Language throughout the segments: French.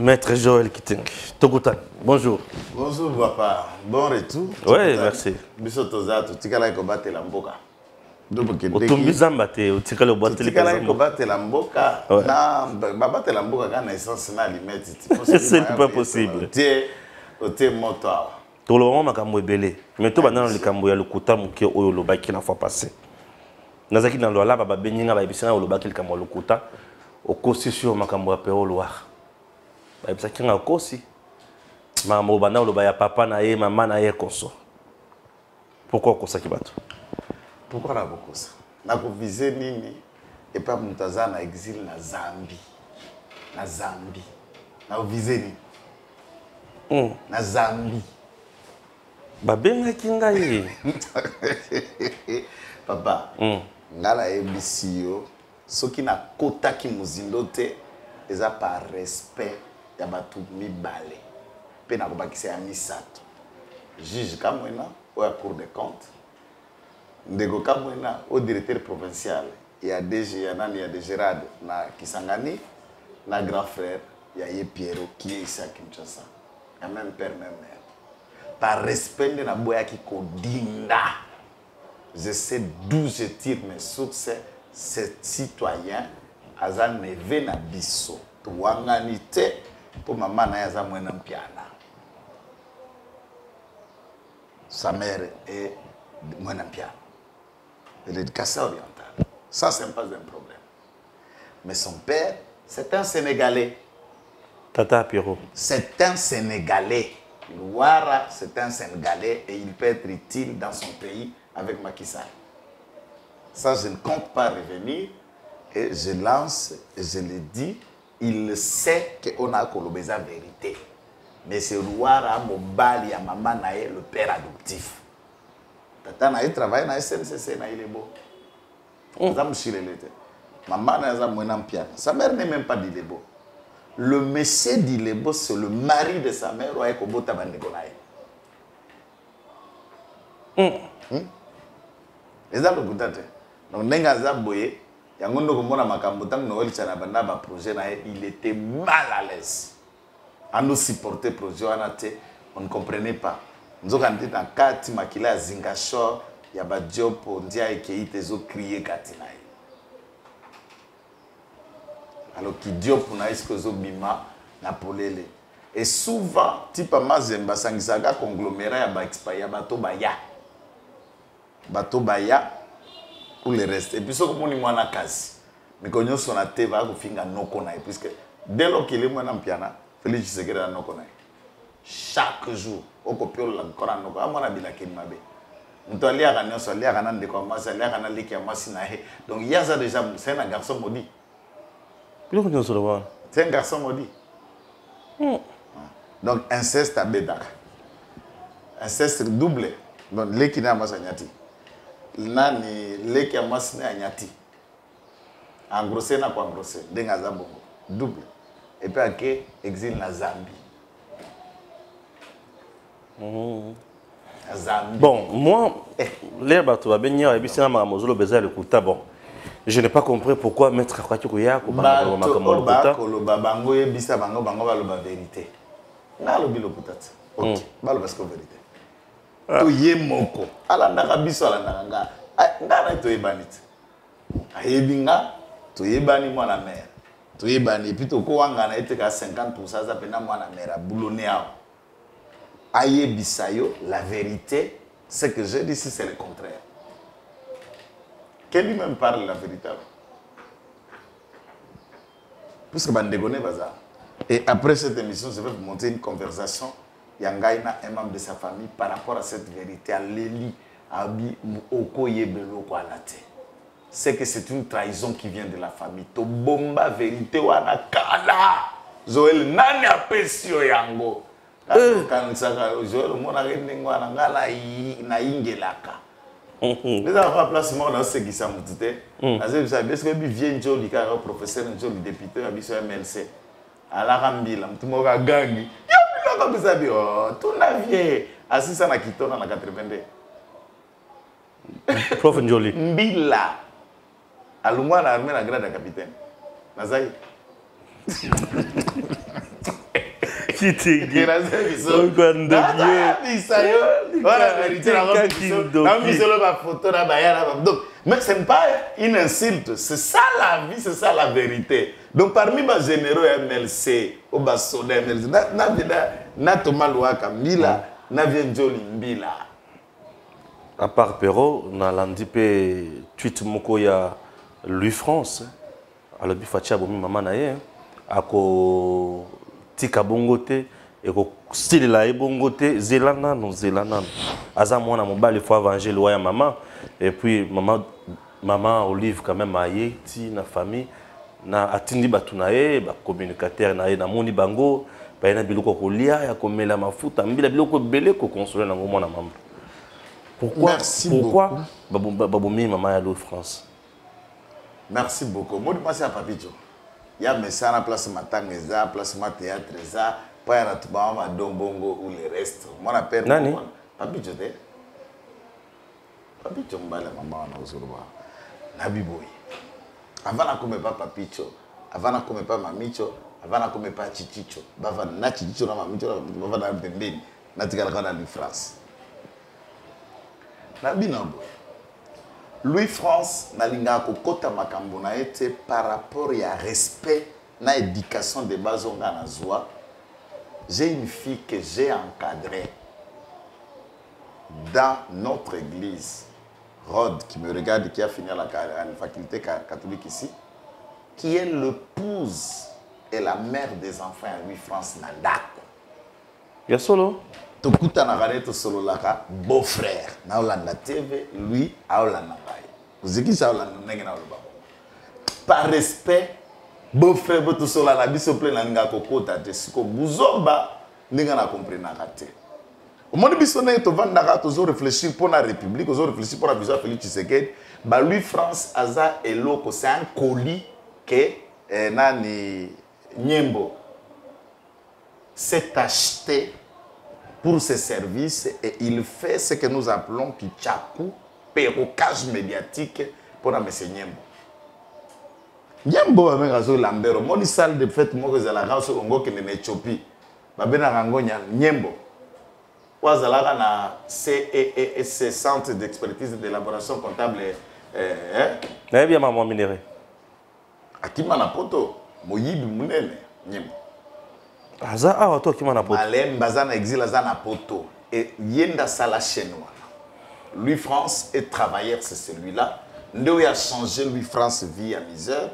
Maître Joël Kiteng, Togotan, bonjour. Bonjour papa, bon retour. Oui, merci. Bisotoza, tu tikala ko battre la mboka. Otumbi zambate, otikala battre la mboka. Na battre la mboka kana essence na limite. C'est pas possible. Ote moto. Tout le monde makambo ebele. Mais to bana le kambo ya lokuta muke oyo lobaki na fois passé. Nazaki na lola baba benyinga ba ebisana lobaki le kambo lokuta. Okosi sur makambo ya Péo Loire. Ba ebisaki nga okosi. Makambo bana loba ya papa na ye, maman na ye konso. Pourquoi okosaki bato? Pourquoi na bokosa? Na ko viser nini et pas mutaza na exil na Zambie. Na Zambie. Na viser ni. Na Zambie. Babengaki ngai. Papa. Ngala ebisi yo. Soki na kota ki muzindo te eza par respect ya batu mibale. Pe na kobakisa ya misato. Juge kamwena ou à cour des comptes. Ndego kamwena au directeur provincial. Il y a DG Yanani, il y a DG Rad na Kisangani, na grand frère, il y a Ye Piero qui est ici à Kinshasa. Il y a même père, même mère. Par respect de la boya qui kodinda. Je sais d'où je tire mes sources. Ces citoyens, Azan neve na biso. Touanganite pour maman na yaza mwenam piana. Sa mère est mwenam piana. De l'éducation orientale. Ça, c'est pas un problème. Mais son père, c'est un Sénégalais. Tata Pierrot. C'est un Sénégalais. Ouara, c'est un Sénégalais et il peut être utile dans son pays avec Macky Sall. Ça, je ne compte pas revenir et je lance et je le dis. Il sait qu'on a colobé la vérité. Mais c'est Ouara, Mobali, maman Naé, le père adoptif. Tata Naé travaille dans la SNCC, il est beau. Maman Naé, sa mère n'est même pas d'Ilebo. Le monsieur d'Ilebo, c'est le mari de sa mère, Oye Kobo Tabandegonaye. Et ça, le goûtate. Donc, Nengaza Boye, Yangondo Komona Makambotam, Noël Chanabana, projet, il était mal à l'aise. À nous supporter le projet, on ne comprenait pas. Nous avons dit dans 4 makila Zingashore, il y a un job pour dire qu'il y a des autres criés Katinaï. Alors qui dit pour naïs que Zobima na polele. Et souvent, type Mazemba Sangisaga congloméré à Baxpaya, Bato Baya. Bato Baya pour le reste. Et puis, ce que mon imana kasi. Mais quand on son atte va go finga no konai. Puisque dès lors qu'il est moins en piana, Félix Tshisekedi na no konai. Chaque jour, au copio la kora no ko amana bilaki mabe. Mto alia kana so alia kana ndeko amasi alia kana liki amasi na he. Donc il y a ça déjà, c'est un garçon maudit. C'est un garçon maudit. Donc, inceste à Bédaka. Inceste double. Donc, l'équipe n'a pas nyati. Nani, l'équipe a pas nyati. En gros, c'est n'a pas en gros. Dengaza bongo. Double. Et puis, après, exil na Zambie. Zambie. Bon, moi, l'air bateau va venir et puis c'est un mamozolo besoin le coup bon. Je n'ai pas compris pourquoi mettre Kwatikoya ko bango makamolo kuta. Koloba bango yebisa bango bango baloba vérité. Na lobi lokutata. OK. Baloba sko vérité. To ye moko. Ala ndaka biso ala ndanga. Ngana to yebanit. Ayebinga to yebani mwana mère. To yebani et puis to ko wanga na eteka 50% ça pena mwana mère boulonné a. Ayebisa yo la vérité, ce que je dis c'est le contraire. Qui lui-même parle la vérité. Puisque Bandegone Baza. Et après cette émission, je vais vous montrer une conversation. Yangaina, un membre de sa famille, par rapport à cette vérité, à Léli, à Abi, Oko Yebelo, Kwalate. C'est que c'est une trahison qui vient de la famille. To bomba vérité, wana kala. Joël, nani apesio yango. Quand Joël, mon arrêté, wana ngala na ingelaka. Les enfants placement dans ce qui s'amuse. Parce que vient Jolie, car professeur Jolie député à Bissau MLC. À la Rambila, tout le monde a gagné. Tout la vie. Assis à la Quito dans la 82. Prof Jolie. Mbila. À l'Oumouan, l'armée, la grade de capitaine. Nazaï. Kitenge. Mais ce n'est pas une insulte, c'est ça la vie, c'est ça la vérité. Donc parmi les généraux MLC, au Bassoda MLC, na Thomas Louaka Mbila, na Vienjoli Mbila. À part Perrault, on a landipé tweet moko ya Louis France. Alors bifatia bomi mama na ye, ako tika bongote et ko style la e bongote zelana non zelana. Aza mwana mobali faut venger le ya maman et puis maman Olive quand même aye ti na famille na atindi batu na ye ba communicateur na ye na moni bango ba na biloko ko lia ya komela mafuta mbila biloko belé ko consoler na mwana maman. Pourquoi Baboumi maman ya Louis France? Merci beaucoup. Moi, je pense à Papito. Il y a mes à la place Matangeza, place Théâtre, pas à la Dombongo ou le reste. Moi, je père Nani? Papito, Papito, maman, on a aussi Nabiboui. Avant, on ne pas Papito. Avant, on ne pas Mamicho. Avant, on ne pas Chichicho. Avant, on a Chichicho, Mamicho, avant, on a Bembé. On a Louis France. Nabinabo. Louis France nalinga kokota makambo na été par rapport à respect na éducation de base onga na zwa. J'ai une fille que j'ai encadrée dans notre église. Rod qui me regarde, qui a fini à la faculté catholique ici, qui est l'épouse et la mère des enfants à Louis France Nandako. Ya solo Tokuta na gareto solo laka beau-frère na Olanda TV lui a Olanda ngai uziki sa Olanda ndenge na loba par respect beau-frère boto solo na biso plein na nga kokota te siko buzoba ndenge na comprendre kate au monde biso na to vanda ka to réfléchir pour la république to réfléchir pour la vision Félix Tshisekedi ba Louis France aza eloko c'est un colis que nani Nyembo s'est acheté pour ses services et il fait ce que nous appelons Pichaku, perrocage médiatique pour M. Nyembo. Nyembo avec Razo Lambert, mon salle de fête, moi que la race au Congo qui est en Éthiopie, Babena Rangonya Nyembo. Ouazalaga na CEEC, Centre d'expertise et d'élaboration comptable. Eh bien maman minéré. Akima na poto, Moyibi Munene, Nyembo. Aza awa to ki mana poto. Malem bazana exil azana poto et yenda sala chinois. Louis France est travailleur, c'est celui-là. Ndeo a changé Louis France vie à misère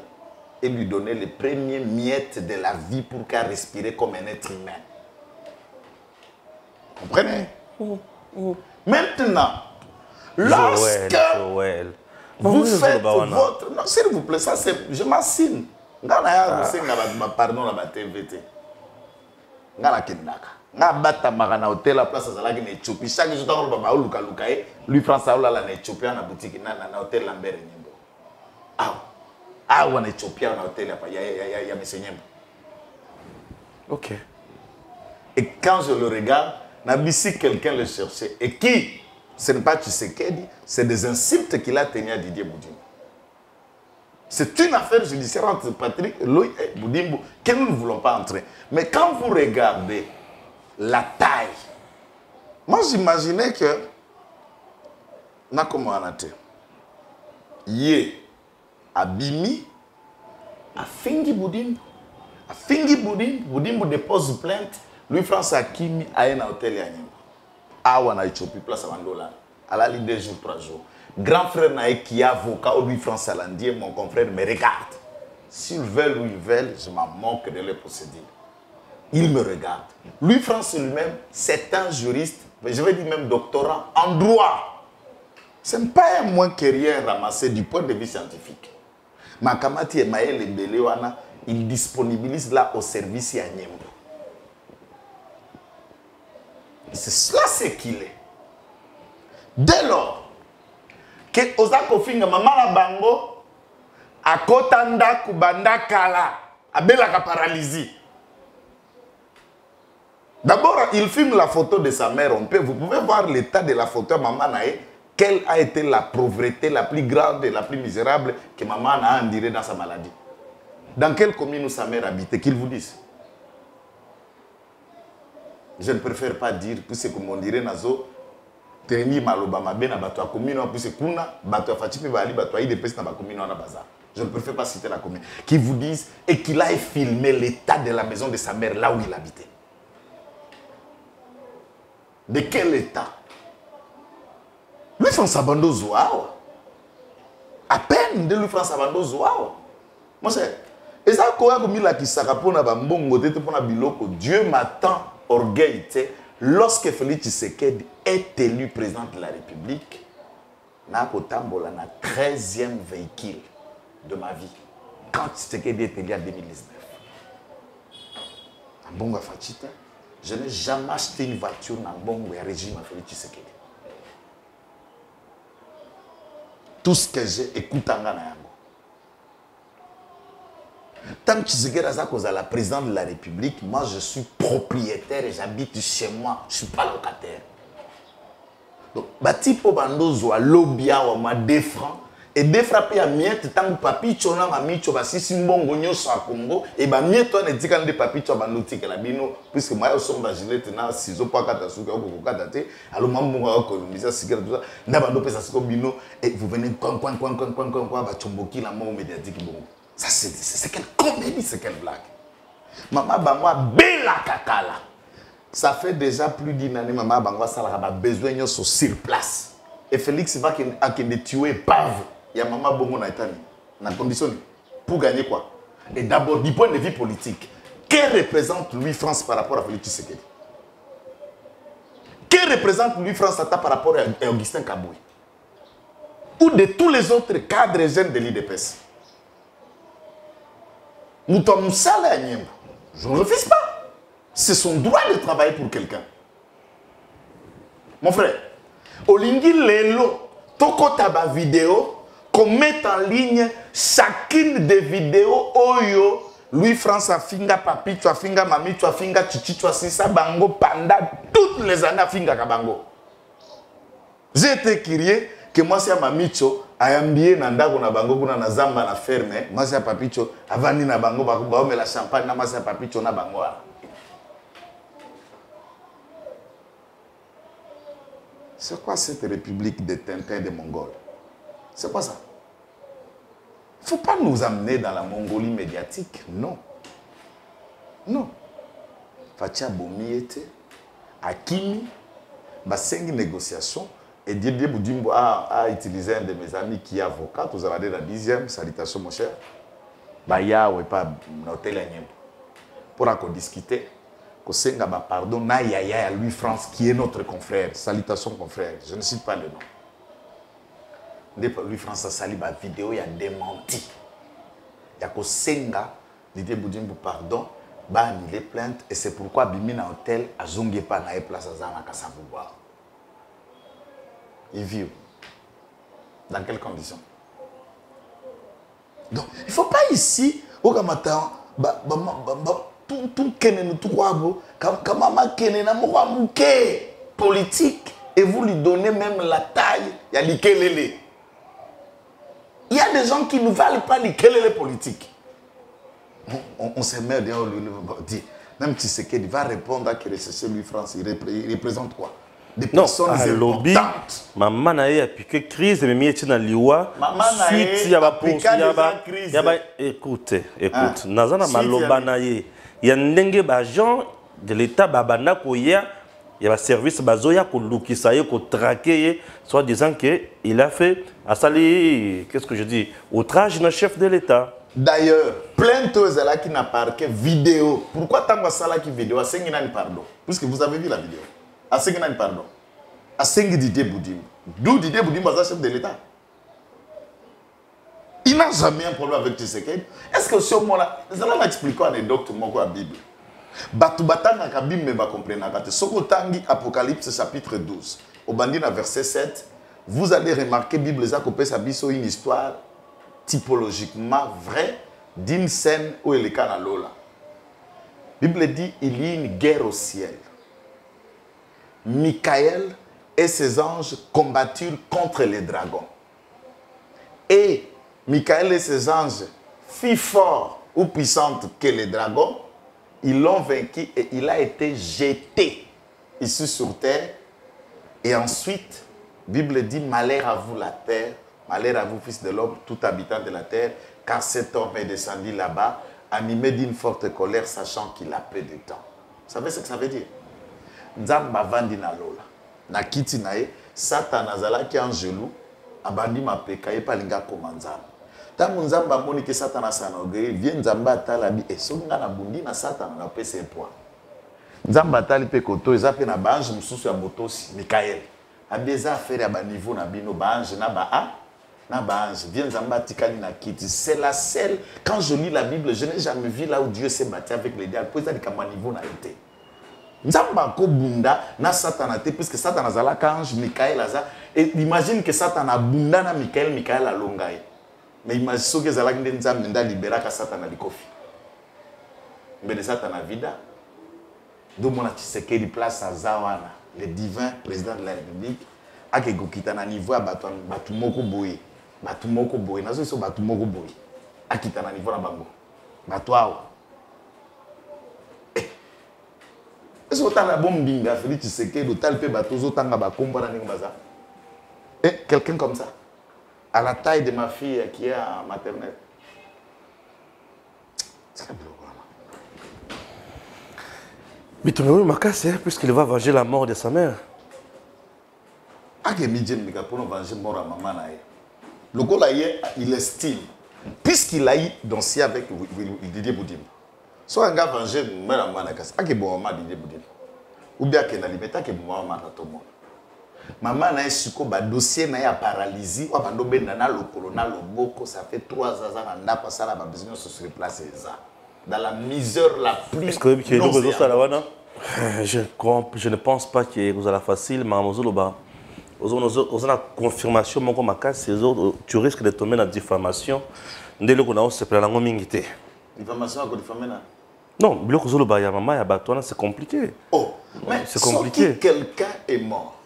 et lui donner les premiers miettes de la vie pour qu'elle respire comme un être humain. Comprenez? Maintenant, lorsque vous faites votre... Non, s'il vous plaît, ça c'est... Je m'assigne. Pardon, la TVT. Ngala kindaka nga bata magana hotel la place azalaki na Éthiopie chaque jour dans baba oluka lukae lui France aola la na Éthiopie na boutique na hotel Lambert Nyembo na Éthiopie na hotel ya monsieur Nyembo. OK. Et quand je le regarde nabisi quelqu'un le cherchait et qui ce n'est pas Tshisekedi, c'est des insultes qu'il a tenu à Didier Boudimbo. C'est une affaire judiciaire entre Patrick Loïc et Boudimbo que nous ne voulons pas entrer. Mais quand vous regardez la taille, moi j'imaginais que Nakomo Anate, Yé, Abimi, Afingi Boudimbo, Boudimbo dépose plainte, Louis France Akimi a un hôtel Yanyemba. Awa na Éthiopie, place à Mandola, à la ligne 2 jours, 3 jours. Grand frère Naïk qui est avocat au Louis France Salandier, mon confrère me regarde. S'ils veulent ou ils veulent, je m'en moque de les posséder. Il me regarde. Louis France lui-même, c'est un juriste, je vais dire même doctorant en droit. Ce n'est pas un moins que rien ramassé du point de vue scientifique. Makamati et Maël Belewana, il disponibilise là au service à Nyembo. C'est cela ce qu'il est. Dès lors, que Ozako Finga Mamala Bango a Kotanda Kubanda Kala a Belaka paralysie. D'abord, il filme la photo de sa mère. Vous pouvez voir l'état de la photo de Maman Naé. Quelle a été la pauvreté la plus grande et la plus misérable que Maman a endurée dans sa maladie. Dans quelle commune où sa mère habitait, qu'ils vous disent. Je ne préfère pas dire, puisque comme on dirait, Nazo, tenir maloba mabe na bato ya commune, puisque kuna, bato ya Fatipi Bali, bato ya IDPS na ba commune na bazar. Je ne préfère pas citer la commune. Qui vous disent, et qu'il a filmé l'état de la maison de sa mère, là où il habitait. De quel état? Lui, François Bando Zouawa. À peine de lui, François Bando Zouawa. Moi, c'est. Et ça, quand on a mis la pour biloko, Dieu m'attend orgueil. Lorsque Félix Tshisekedi est élu président de la République, na 13e véhicule de ma vie. Quand Tshisekedi est élu en 2019. Mbongo Fachita, je n'ai jamais acheté une voiture dans Mbongo et régime à Félix Tshisekedi. Tout ce que j'ai, écoute en Ghana. Tant que Tshisekedi est la présidente de la République, moi je suis propriétaire et j'habite chez moi. Je ne suis pas locataire. Donc, Batipo Bandozo a lobia ou ma 2 francs. Et 2 francs à miette, tant que papi chona ma micho basi simbongo nyoso à Congo. Et ba miette on est dit quand des papi chona banoti que la bino puisque moi je suis bagilette na ciseaux pas kata souka ou koko kata te. Alors maman moi coloniser cigarette tout ça. Na bando pesa siko bino et vous venez coin ba chomboki la mort médiatique bon. Ça c'est quelle comédie, c'est quelle blague. Maman Bangwa bella kakala. Ça fait déjà plus d'une année Maman Bangwa ça a besoin de sur place. Et Félix va qu'il tuer pave. Il y a Maman Bongo na etani. Na condition pour gagner quoi? Et d'abord du point de vue politique, que représente Louis France par rapport à Félix Tshisekedi? Que représente Louis France par rapport à Augustin Kaboué? Ou de tous les autres cadres jeunes de l'IDPS? Je ne refuse pas. C'est son droit de travailler pour quelqu'un. Mon frère, Olingi Lelo, Toko Taba vidéo, qu'on mette en ligne chacune des vidéos Oyo, Louis France Afinga Papi, tu Afinga Mami, tu Afinga Chichi, tu Sisa Bango, pendant toutes les années Afinga Kabango. J'ai été curieux que moi c'est Mamicho. Ayambie nanda kuna bango kuna na zamba na ferme masi ya papicho avani na bango baome la champagne na masi ya papicho na bango. C'est quoi cette république de Tintin des Mongols? C'est quoi ça? Il ne faut pas nous amener dans la Mongolie médiatique, non. Non. Fatia Bomi était Akimi, Basengi négociation. Et Didier Boudimbo a utilisé un de mes amis qui est avocat, vous avez la 10e, salutations mon cher. Baya ou pas noter la nyembo. Pour qu'on discute, qu'on s'enga pardon, na yaya Louis France qui est notre confrère, salutations confrère, je ne cite pas le nom. Louis France a sali ba vidéo, il a démenti. Il y a qu'on s'enga, Didier Boudimbo pardon, ba annulé plainte et c'est pourquoi Bimina Hotel a zongé pas na place à Zana Kassabouba. Il vit dans quelles conditions? Donc, il ne faut pas ici, au Kamata, tout politique, et vous lui donnez même la taille, il y a l'Ikelele. Il y a des gens qui ne valent pas l'Ikelele politique. On se met derrière lui, même Tshisekedi va répondre à que c'est lui France, il représente quoi? Des personnes importantes. Maman a piqué crise, mais mieux dans liwa. Suite il y a pas crise. Écoute, Nazana maloba naye. Il y a ndenge bagent de l'État babana koya. Il y a un service bazoya ko lukisaye ko traquer, soit disant que il a fait à sali, qu'est-ce que je dis, outrage d'un chef de l'État. D'ailleurs, plein de choses là qui n'a pas que vidéo. Pourquoi tant que ça là qui vidéo? Assengina pardon. Puisque vous avez vu la vidéo. Assengina pardon. Assengi Didier Boudimbo. D'où Didier Boudimbo est chef de l'État. Il n'a jamais un problème avec Tshisekedi. Est-ce que ce moment-là, ça va m'expliquer une anecdote de la Bible. Batubatana ka Bible va comprendre. Sokotangi Apocalypse chapitre 12. Au bandina verset 7, vous allez remarquer Bible ça copie sa biso une histoire typologiquement vraie d'une scène où il est kana lola. Bible dit il y a une guerre au ciel. Michael et ses anges combatturent contre les dragons. Et Michael et ses anges, plus forts ou puissantes que les dragons, ils l'ont vaincu et il a été jeté ici sur terre. Et ensuite, la Bible dit, malheur à vous la terre, malheur à vous, fils de l'homme, tout habitant de la terre, car cet homme est descendu là-bas, animé d'une forte colère, sachant qu'il a peu de temps. Vous savez ce que ça veut dire? Nzamba vandi na lola. Na kiti na ye, Satan azalaki en gelou, abandi mapeka ye palinga koma nzamba. Tango nzamba moni ke Satan asanoge, vient nzamba atalabi, et songa na bundi na Satan na pe ses points. Nzamba atali pe koto, ezape na bange mususu ya botosi, Mikael. Abeza affaire ya ba niveau na bino, bange na ba a, na bange. Vient nzamba tikali na kiti. C'est la seule, quand je lis la Bible, je n'ai jamais vu là où Dieu s'est battu avec les diables. Pour ça, il y a niveau na été. Nzamba ko bunda na Satan a te puisque Satan azala kange Michael aza et imagine que Satan a bunda na Michael a longaye mais imagine ce que zala ngende Nzamba nda libéra ka Satan a likofi mbele Satan a vida do mona Tshisekedi place à Zawana le divin président de la République ake kokita na niveau ya batu moko boye nazo so batu moko boye akita na niveau na bango batu awa. Est-ce que tu as un bon binga, Félix Tshisekedi, tu as le bateau, tu as un combat dans le quelqu'un comme ça, à la taille de ma fille qui est en maternelle. C'est un peu mais tu m'as dit, puisqu'il va venger la mort de sa mère. Pour venger la mort à maman. Le gars, il estime, puisqu'il a eu dansé avec Didier Boudimba. Soit un gars vengé, mère manakas, a que bon maman Didier Boudimba. Ou bien que na limeta que bon maman na tomo. Maman na suko ba dossier na ya paralysie, ou ba ndo benda na lokolo na loboko, ça fait 3 ans na pas ça la ba besoin sur place ça. Dans la misère la plus. Est-ce que je ne pense pas que vous allez facile, mais vous avez confirmation mon comme tu risques de tomber dans la diffamation. Dès le qu'on a se plaint en mingité. Diffamation à quoi diffamer là? Non, c'est compliqué. Oh, mais c'est compliqué. Si quelqu'un est mort,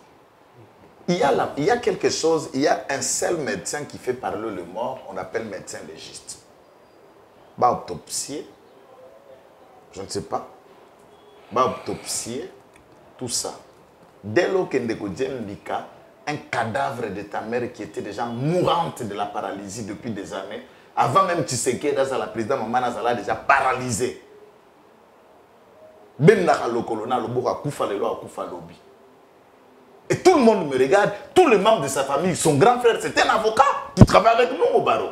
il y a quelque chose, il y a un seul médecin qui fait parler le mort, on appelle médecin légiste. Autopsier, je ne sais pas. Autopsier, tout ça. Dès lors qu'il y a un cadavre de ta mère qui était déjà mourante de la paralysie depuis des années, avant même Tshisekedi, la présidente Maman Azala déjà paralysée. Et tout le monde me regarde, tous les membres de sa famille, son grand frère, c'était un avocat qui travaille avec nous au barreau.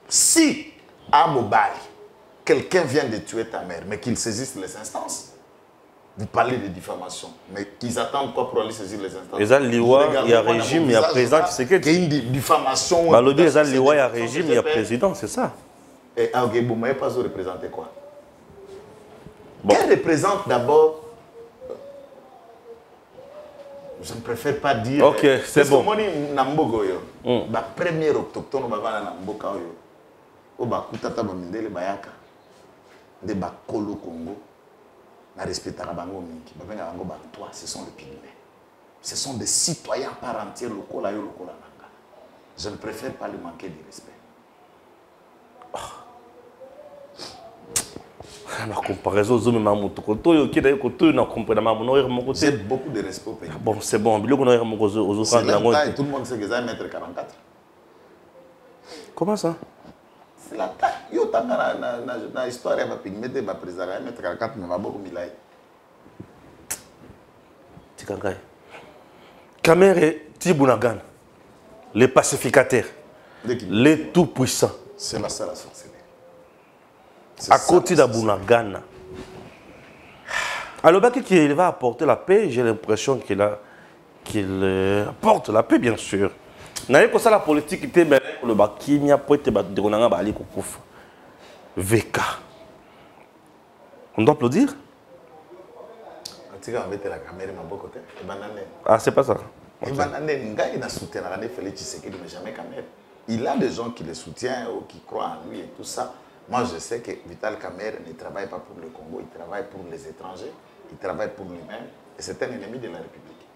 Si à Mobali, quelqu'un vient de tuer ta mère, mais qu'il saisisse les instances, vous parlez de diffamation, mais qu'ils attendent quoi pour aller saisir les instances? Il y a un régime, il y a président qui s'est il y a une diffamation. Il y a un régime, il y a président, c'est ça. Et vous ne m'avez pas représenté quoi? Elle représente d'abord. Je ne préfère pas dire. Ok, c'est bon. Parce que moi, la première autochtone, Kolo Congo, ce sont les Pygmées. Ce sont des citoyens par entier locaux. Je ne préfère pas lui manquer de respect. La comparaison, c'est beaucoup de respect au pays. Bon, c'est bon. Tout le monde sait que c'est 1m44. Comment ça? C'est la taille. Yo, dans l'histoire, il y a un président 1m44, mais il y a beaucoup de milay. Tikangai. Kamere Tibunagan, les pacificateurs, les tout-puissants. C'est la seule sorcellerie. À côté d'Abunagana. Alors, qu'il va apporter la paix, j'ai l'impression qu'il apporte la paix, bien sûr. N'ayez pas ça la politique qui était le Bakimia pour être battu VK. On doit applaudir? Ah, c'est pas ça. Il a des gens qui le soutiennent ou qui croient en lui et tout ça. Moi, je sais que Vital Kamerhe ne travaille pas pour le Congo, il travaille pour les étrangers, il travaille pour lui-même, et c'est un ennemi de la République.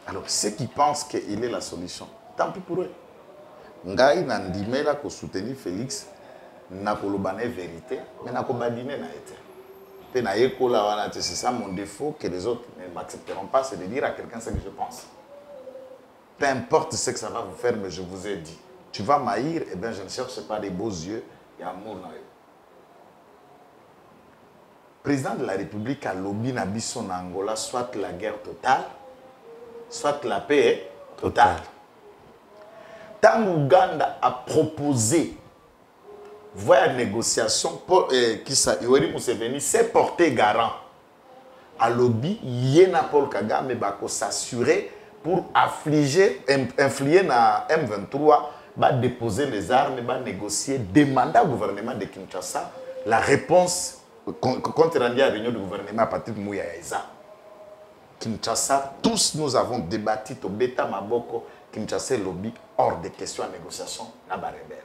Alors, ceux qui pensent qu'il est la solution, tant pis pour eux. Ngai Nandimela pour soutenir Félix, nakoloba na vérité, mais nakobadine na été. C'est ça mon défaut que les autres ne m'accepteront pas, c'est de dire à quelqu'un ce que je pense. Peu importe ce que ça va vous faire, mais je vous ai dit. Tu vas m'haïr, eh bien je ne cherche pas des beaux yeux et amour. Président de la République a lobby na biso en Angola, soit la guerre totale, soit la paix totale. Tant Ouganda a proposé voie de négociation, Yoweri Museveni s'est porté garant à lobby, Yéna Paul Kagame va s'assurer pour infliger na M23, va déposer les armes, va négocier, demander au gouvernement de Kinshasa la réponse contre la réunion du gouvernement à partir de Mouyaïza. Kinshasa, tous nous avons débattu au Beta Maboko, Kinshasa lobby hors de question à négociation, na ba rebelle.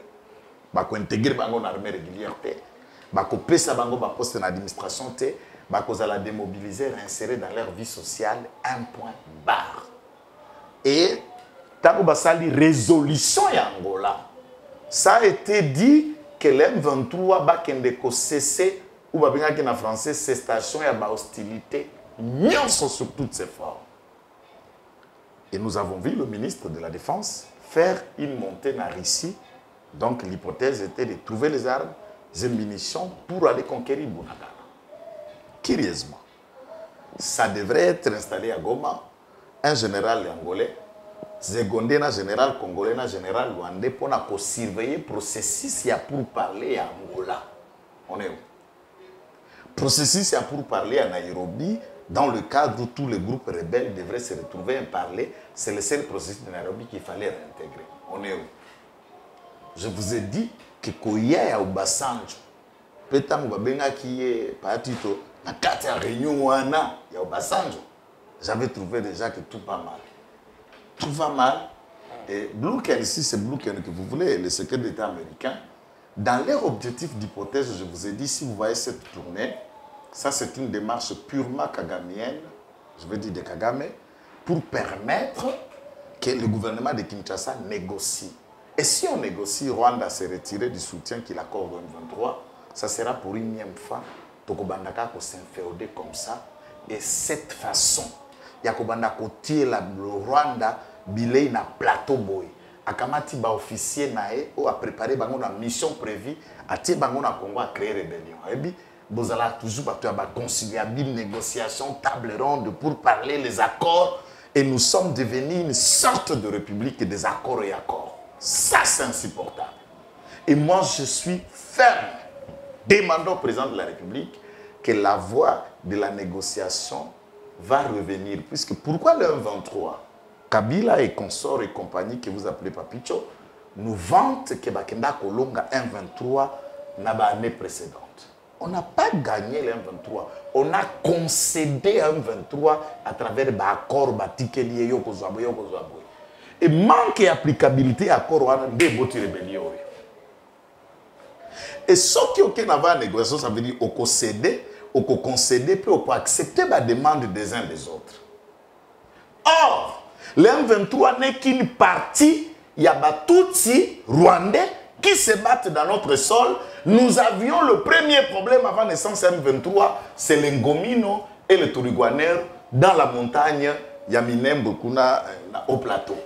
Bako intégrer bango na armée régulière té, bako pesa bango ba poste na administration té, bako za la démobiliser, réinsérer dans leur vie sociale, un point barre. Et tant que basali résolution ya Angola, ça a été dit que l'M23 ba kende ko cesser ou ba benga ki na français cessation ya ba hostilité nyonso sur toutes ses formes. Et nous avons vu le ministre de la Défense faire une montée na Russie. Donc l'hypothèse était de trouver les armes, les munitions pour aller conquérir Bunagana. Curieusement, ça devrait être installé à Goma. Un général angolais, secondé un général congolais, un général rwandais pour surveiller le processus pour parler à Angola. On est où? Processus pour parler à Nairobi, dans le cadre où tous les groupes rebelles devraient se retrouver et parler. C'est le seul processus de Nairobi qu'il fallait réintégrer. On est où? Je vous ai dit que Koya ya Obasanjo, peut-être qui est parti na kati ya réunion wana ya Obasanjo, j'avais trouvé déjà que tout va mal. Tout va mal. Et Blinken ici, c'est Blinken que vous voulez, le secrétaire d'État américain. Dans leur objectif d'hypothèse, je vous ai dit, si vous voyez cette tournée, ça c'est une démarche purement kagamienne, je veux dire de Kagame, pour permettre que le gouvernement de Kinshasa négocie. Et si on négocie, Rwanda s'est retiré du soutien qu'il accorde au M23, ça sera pour une énième fois, Tokobandaka ko s'inféoder comme ça. Et cette façon, Yakobanda ko tirer le Rwanda, bilei na plateau boy. Akamati ba officier nae ou a préparé bango na mission prévue, a tirer bango na Congo à créer rébellion. Et puis, bozala toujours ba conciliable négociation, table ronde pour parler les accords. Et nous sommes devenus une sorte de république des accords et accords. Ça, c'est insupportable. Et moi, je suis ferme, demandant au président de la République que la voie de la négociation va revenir. Puisque pourquoi le 23 Kabila et consorts et compagnie que vous appelez Papicho nous vantent que Bakenda Kolonga 1-23 n'a pas année précédente. On n'a pas gagné le 1-23. On a concédé un 23 à travers l'accord Batikeli Yoko Zabo. Et manque d'applicabilité à l'accord de la rébellion. Et ce qui n'a pas de négociation, ça veut dire qu'on concède, on concède, puis on peut accepter la demande des uns des autres. Or, le M23 n'est qu'une partie, il y a Batutsi, Rwandais, qui se battent dans notre sol. Nous avions le premier problème avant la naissance M23, c'est les Ngomino et les Turiguaners dans la montagne Yaminembo Kuna au plateau.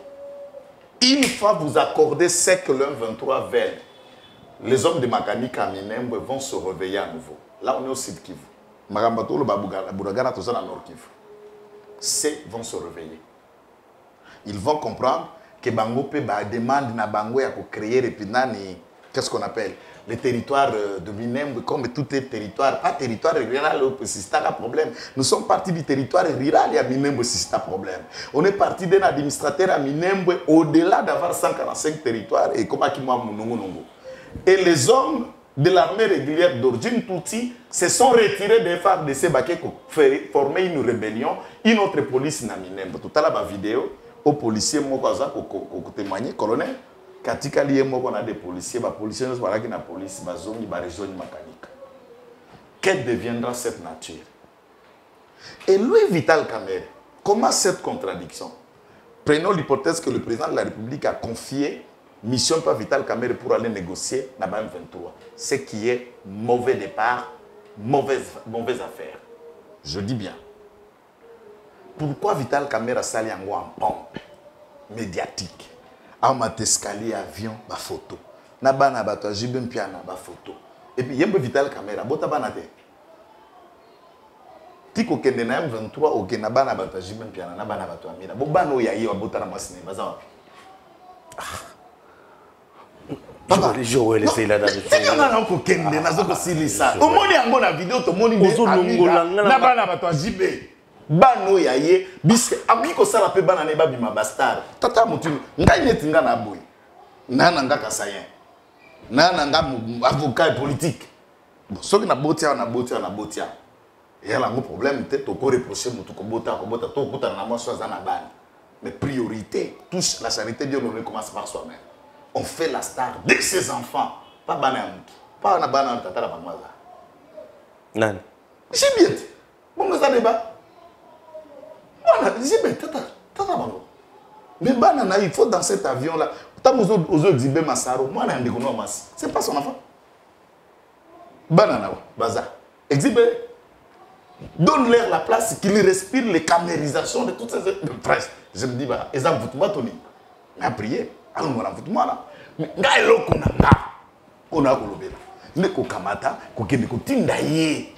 Une fois vous accordez ce que le M23 veut, les hommes de Makanika à Minembo vont se réveiller à nouveau. Là, on est au Sud Kivu. Marambato, le Bouragana, tout ça dans le Nord Kivu. Ces vont se réveiller. Ils vont comprendre que Bango peut demander à Bango de créer et puis qu'est-ce qu'on appelle les territoires de Minembo, comme tous les territoires, pas territoire rural, c'est un problème. Nous sommes partis du territoire rural et à Minembo, c'est un problème. On est parti d'un administrateur à Minembo au-delà d'avoir 145 territoires et comme et les hommes de l'armée régulière d'origine Tutsi se sont retirés des phares de ces baquets pour former une rébellion, une autre police na Minembo. Tout à l'heure, ma vidéo, aux policiers, moi, qui témoigné, colonel, katika lié, moi, on a des policiers, les policiers, nous avons la police, la zone, la région mécanique. Quelle deviendra cette nature? Et Louis Vital Kamere, comment cette contradiction? Prenons l'hypothèse que le président de la République a confié mission pas Vital Kamerhe pour aller négocier na M23. Ce qui est mauvais départ, mauvaise affaire. Je dis bien. Pourquoi Vital Kamerhe a sali en pompe médiatique? A escalier, avion, ba photo. Na bana bato jibem piana ba photo. Et puis yembe Vital Kamerhe bota bana te. Tiko kende na M23 oke na bana bato jibem piana na bana bato amina. Bo bana o yayi bota na masine baza wapi? Papa, les jours où elle essaie là d'aller. C'est comme un oncle Kende, n'a silisa. Au moins, il y a une vidéo, tout le monde dit na bana bato JB. Bano yaye, bisque, amiko sala pe bana neba bima bastard. Tata mutu, ngai netinga na boy. Nana nga kasayen. Nana nga avocat politique. Bon, ce qui na botia na botia. Et là, un problème, peut-être au corps reproché, mutu ko bota, to kuta na mo so za na bana. Mais priorité, touche la charité, Dieu nous commence par soi-même. On fait la star de ses enfants. Pas Banamuki. Pas na Bana Tata la Bamaza. Non. J'ai bien. Bon, nous avons débat. Voilà, j'ai bien. Tata Bango. Mais Bana, il faut dans cet avion-là. Tant aux autres exhibés Massaro, moi, je ne sais pas. C'est pas son enfant. Bana, Baza. Exhibé. Donne-leur la place, qu'ils respirent les camérisations de toutes ces presse. Je me dis, bah, ils ont foutu Tony. Mais à prier. Alors, on a foutu moi là. Mais, on a kolobela. Neko kamata, kokende kotinda ye.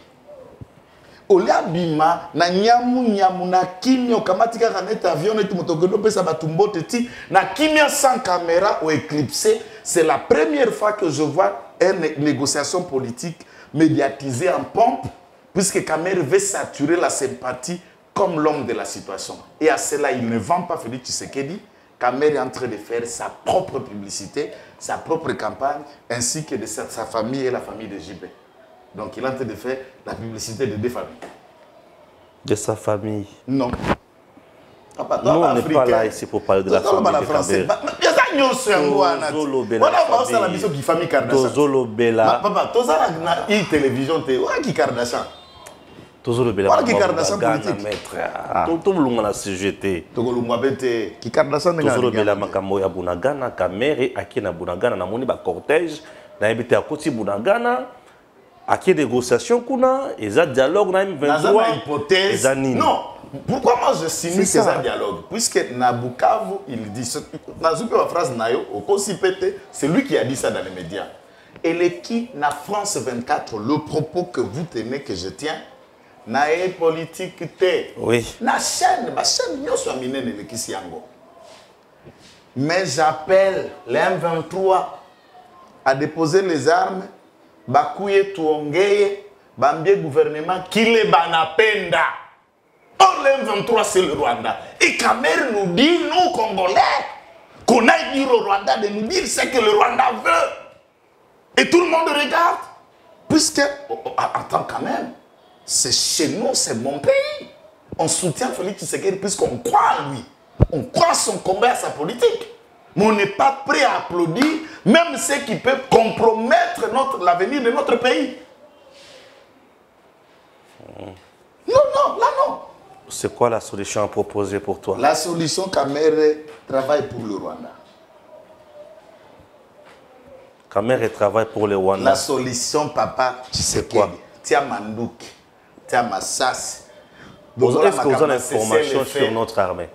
Olia bima, na nyamu na kimia, kamatika kanete avion, et motokendo pesa batumbo teti, na kimia sans caméra ou éclipsé. C'est la première fois que je vois une négociation politique médiatisée en pompe, puisque Kamerhe veut saturer la sympathie comme l'homme de la situation. Et à cela, il ne vend pas Félix Tshisekedi. Kamerhe est en train de faire sa propre publicité, sa propre campagne, ainsi que de sa famille et la famille de JB. Donc il est en train de faire la publicité de deux familles. De sa famille? Non. Nous, on n'est pas là ici pour parler de la famille de Kamerhe. Toujours le voilà qui Kardashian politique. Tout le monde a sujeté. Tout le monde a été. Qui Kardashian n'est pas. Toujours le Makambo ya Bunagana, Kamerhe, aki na Bunagana, na moni ba cortège, na ebité à côté Bunagana, aki négociation kuna, eza dialogue na M23. Na hypothèse. Non. Pourquoi moi je signe ces dialogue? Puisque na Bukavu, il dit na zupe wa phrase nayo, au Kosipete, c'est lui qui a dit ça dans les médias. Et les qui na France 24, le propos que vous tenez que je tiens. Nae politique te. Oui. Na chaîne, ma chaîne nyo so amine ne kisiango. Mais j'appelle les M23 à déposer les armes, bakouye tuongeye, bambie gouvernement qui les banapenda. Or les M23 c'est le Rwanda. Et Kamerhe nous dit, nous Congolais, qu'on aille dire au Rwanda de nous dire ce que le Rwanda veut. Et tout le monde regarde. Puisque, attends quand même. C'est chez nous, c'est mon pays. On soutient Félix Tshisekedi puisqu'on croit en lui. On croit à son combat, à sa politique. Mais on n'est pas prêt à applaudir même ceux qui peuvent compromettre l'avenir de notre pays. Non, là non. C'est quoi la solution à proposer pour toi? La solution, Kamerhe travaille pour le Rwanda. Kamerhe travaille pour le Rwanda. La solution, papa, c'est quoi? Tia Manduki. Est-ce que vous avez l'information sur notre armée?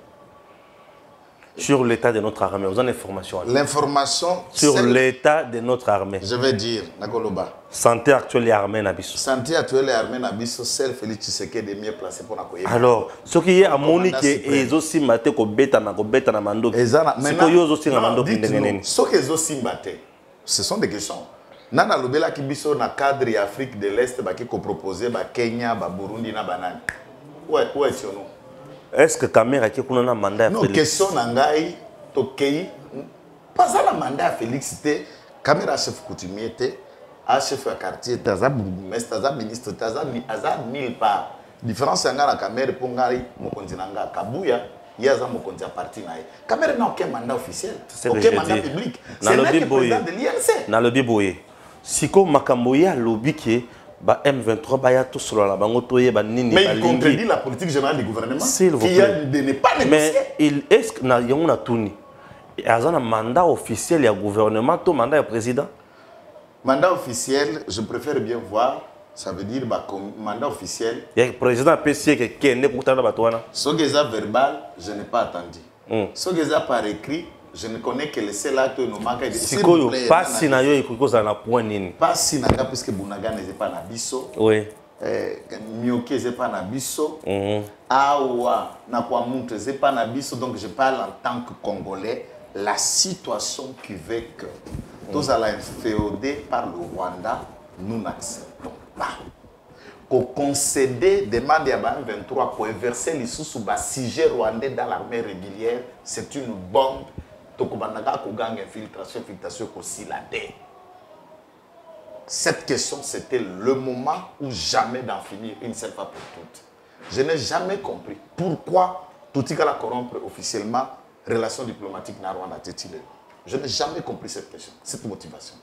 Sur l'état de notre armée, vous avez l'information? L'information sur l'état de notre armée. Je vais dire, Nakoloba. Santé actuelle et armée Nabiso. Santé actuelle et armée Nabiso, celle Félix Tshisekedi est mieux placé pour la. Alors, ce qui est à Monique et aussi maté ko beta na mando. C'est quoi yo aussi na mando kindenene? Ce que zo simbate, ce sont des questions. Nana lobela kibiso na cadre Afrique de l'Est ba ki ko proposer ba Kenya, ba Burundi na banane. Ouais, c'est non. Est-ce que Kamerhe a kuna na mandat Félix? Non, question nangai tokei pas ça la mandat Félix té Kamerhe chef coutumier té, chef de quartier, taza bourgmestre, taza ministre, taza mille part. Différence nga na Kamerhe pour ngari mokonzi nanga Kabuya. Il y a un mokonzi à parti nae. Kamerhe n'a aucun mandat officiel, aucun mandat public. C'est le président de l'INC. Dans le biboye. Si comme Makamboya lobby qui ba M23 ba ya tout solo la bango toye ba nini ba lingi. Mais il contredit la politique générale du gouvernement. S'il vous plaît. Qui a de ne pas négocier. Mais il est-ce que na yongo na tuni y a un mandat officiel, il y a gouvernement, tout mandat, il y a président. Mandat officiel, je préfère bien voir, ça veut dire bah, comme mandat officiel. Il y a le président PC qui est né pour t'en avoir. Ce qui est verbal, je n'ai pas attendu. Ce qui est par écrit, je ne connais que le seul acte de nos manques. Si vous pas si na yo ikuko za na point nini. Pas si na puisque Bunaga n'est pas na biso. Oui. Mioke n'est pas na biso. Awa na kwa montre n'est pas na biso, donc je parle en tant que Congolais. La situation qui veut que tous allons inféodés par le Rwanda, nous n'acceptons pas. Pour concéder demande à M23 pour inverser les sous-sujet rwandais dans l'armée régulière, c'est une bombe. Infiltration aussi la dé. Cette question, c'était le moment où jamais d'en finir une seule fois pour toutes. Je n'ai jamais compris pourquoi tout la corrompre officiellement relations diplomatiques na Rwanda Tétilé. Je n'ai jamais compris cette question, cette motivation.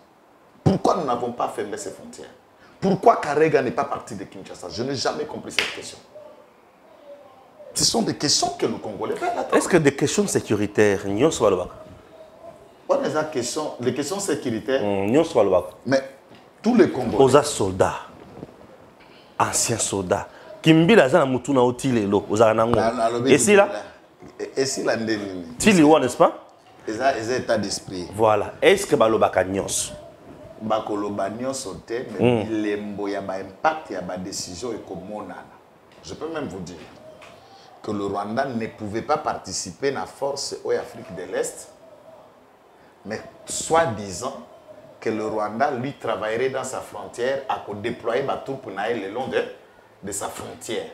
Pourquoi nous n'avons pas fermé ces frontières? Pourquoi Karega n'est pas parti de Kinshasa? Je n'ai jamais compris cette question. Ce sont des questions que nous Congolais veulent attendre. Est-ce que des questions sécuritaires, nous sommes là? Les questions sécuritaires. Nous sommes là. Mais tous les Congolais. Aux soldats, anciens soldats, Kimbi la zana mutuna otile lo, aux aranango. Et si là? Et si là, Tiliwa, n'est-ce pas? Ils ont état d'esprit. Voilà. Est-ce que Balobaka nyos? Bakoloba nyos ote, mais il y a un impact, il y a une décision et comme je peux même vous dire que le Rwanda ne pouvait pas participer à la force en Afrique de l'Est, mais soi-disant que le Rwanda, lui, travaillerait dans sa frontière à déployer des troupes le long de sa frontière.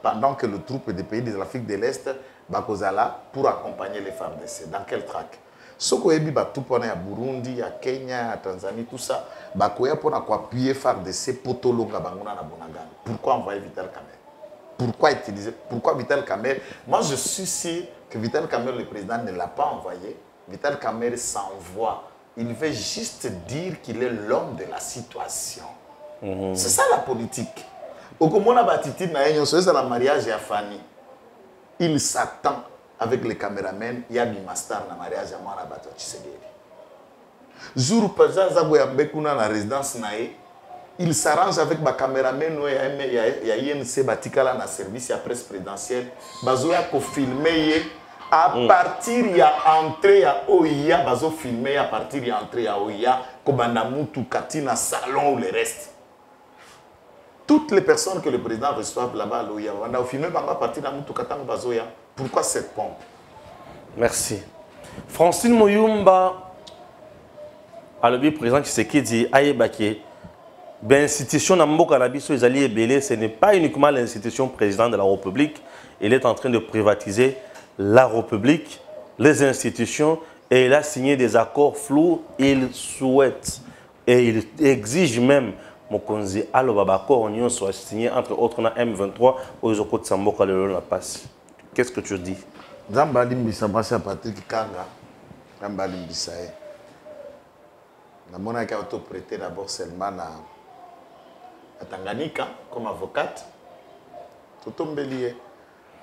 Pendant que les troupes des pays de l'Afrique de l'Est bakozala pour accompagner les FARDC. Dans quel track? Ce qu'on a dit, à Burundi, à Kenya, à Tanzanie, tout ça, bakoya pour appuyer FARDC pour tolonga banguna na Bunagana. Pourquoi envoyer Vital Kamerhe? Pourquoi Vital Kamerhe? Moi, je suis sûr que Vital Kamerhe, le président, ne l'a pas envoyé. Vital Kamerhe s'envoie. Il veut juste dire qu'il est l'homme de la situation. C'est ça la politique. Au Komona Batiti, c'est la mariage à Fanny. Il s'attend avec les caméramens, il y a du master dans le mariage à Mwana Bato Tshisekedi. Jour par jour, dans la résidence, il s'arrange avec les caméramens, il y a INC Batikala dans le service, il y a presse présidentielle, Bazoya ko filmer à partir il y a entrée à OIA, Bazo filmer à partir il y a entrée à OIA, Kobanda Moutou Katina salon ou le reste. Toutes les personnes que le président reçoit là-bas, on a filmé à partir de Moutou Katana Bazoya. Pourquoi cette pompe? Merci. Francine Moyumba, à le président Tshisekedi, Ayebake, l'institution Namboka Labiso Ezali Ebele, ce n'est pas uniquement l'institution président de la République. Il est en train de privatiser la République, les institutions, et il a signé des accords flous. Il souhaite et il exige même Mokonzi Alobabako Union soit signé entre autres na M23 aux Izoko Tsamboka le la passe. Qu'est-ce que tu dis? Zambali Mbissa Massa Patrick Kanga, Zambali Mbissa. La monarchie a auto-prêté d'abord seulement à Tanganyika comme avocate. Tout lié.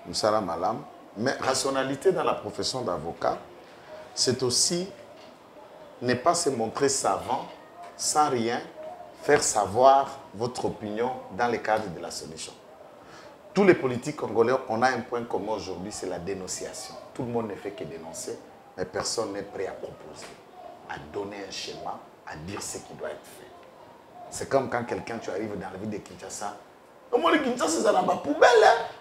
Nous sommes malam. Mais rationalité dans la profession d'avocat, c'est aussi ne pas se montrer savant sans rien faire savoir votre opinion dans le cadre de la solution. Tous les politiques congolais, on a un point commun aujourd'hui, c'est la dénonciation. Tout le monde ne fait que dénoncer, mais personne n'est prêt à proposer, à donner un schéma, à dire ce qui doit être fait. C'est comme quand quelqu'un, tu arrives dans la ville de Kinshasa, moi, le Kinshasa, c'est dans la poubelle,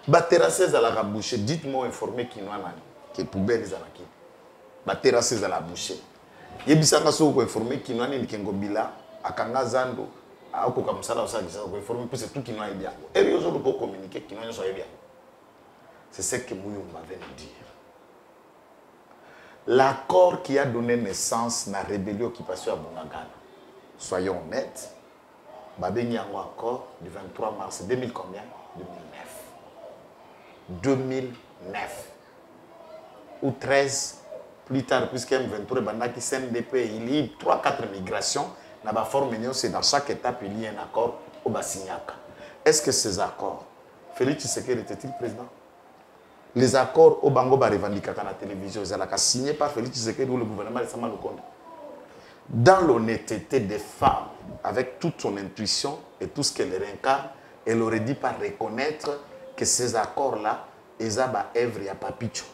bah terrasser à la boucher. Dites-moi informé qui n'a que poubelle est à la qui. Bah terrasser à la boucher. Yebisanga so informé qui n'a ni kengobila. Akanga zando akoka musala osala bisa ko informer pour c'est tout qui n'a bien et les autres pour communiquer qui n'a soit bien. C'est ce que Mouyumba vient de dire. L'accord qui a donné naissance à la rébellion occupation à Bunagana, soyons honnêtes, Babeni a un accord du 23 mars 2000 combien? 2009 ou 13 plus tard, puisque M23 Bandaki CNDP, il y a 3-4 migrations. C'est dans chaque étape, il y a un accord au Bassignaka. Est-ce que ces accords, Félix Tshisekedi était-il président? les accords au Bango va revendiquer à la télévision, ils ont signé par Félix Tshisekedi ou le gouvernement de Sama Lukonde. Dans l'honnêteté des femmes, avec toute son intuition et tout ce qu'elle incarne, elle aurait dit par reconnaître que ces accords-là, ils ont une œuvre à Papicho,